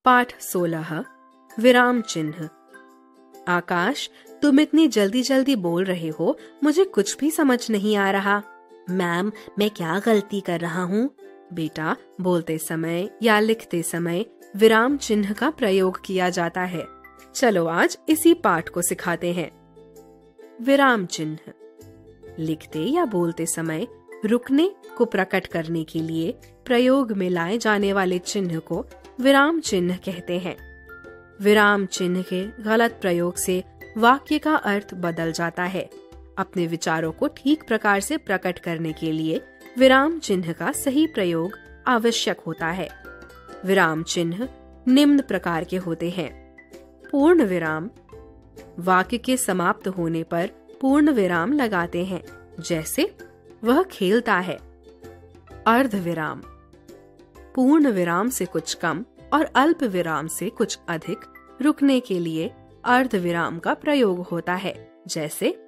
पाठ 16 विराम चिन्ह। आकाश, तुम इतनी जल्दी जल्दी बोल रहे हो, मुझे कुछ भी समझ नहीं आ रहा। मैम, मैं क्या गलती कर रहा हूँ? बेटा, बोलते समय या लिखते समय विराम चिन्ह का प्रयोग किया जाता है। चलो आज इसी पाठ को सिखाते हैं। विराम चिन्ह। लिखते या बोलते समय रुकने को प्रकट करने के लिए प्रयोग में लाए जाने वाले चिन्ह को विराम चिन्ह कहते हैं। विराम चिन्ह के गलत प्रयोग से वाक्य का अर्थ बदल जाता है। अपने विचारों को ठीक प्रकार से प्रकट करने के लिए विराम चिन्ह का सही प्रयोग आवश्यक होता है। विराम चिन्ह निम्न प्रकार के होते हैं। पूर्ण विराम, वाक्य के समाप्त होने पर पूर्ण विराम लगाते हैं, जैसे वह खेलता है। अर्ध विराम, पूर्ण विराम से कुछ कम और अल्प विराम से कुछ अधिक रुकने के लिए अर्ध विराम का प्रयोग होता है, जैसे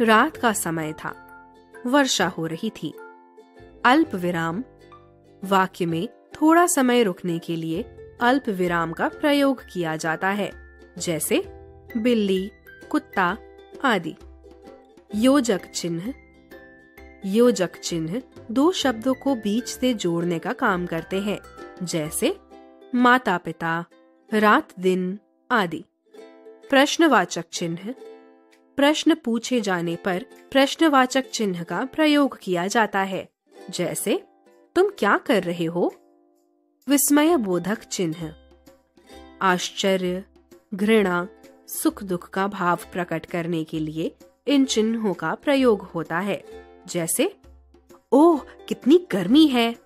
रात का समय था, वर्षा हो रही थी। अल्प विराम, वाक्य में थोड़ा समय रुकने के लिए अल्प विराम का प्रयोग किया जाता है, जैसे बिल्ली, कुत्ता आदि। योजक चिन्ह। योजक चिन्ह दो शब्दों को बीच से जोड़ने का काम करते हैं, जैसे माता पिता, रात दिन आदि। प्रश्नवाचक चिन्ह। प्रश्न पूछे जाने पर प्रश्नवाचक चिन्ह का प्रयोग किया जाता है, जैसे तुम क्या कर रहे हो? विस्मय बोधक चिन्ह। आश्चर्य, घृणा, सुख दुख का भाव प्रकट करने के लिए इन चिन्हों का प्रयोग होता है, जैसे ओह कितनी गर्मी है।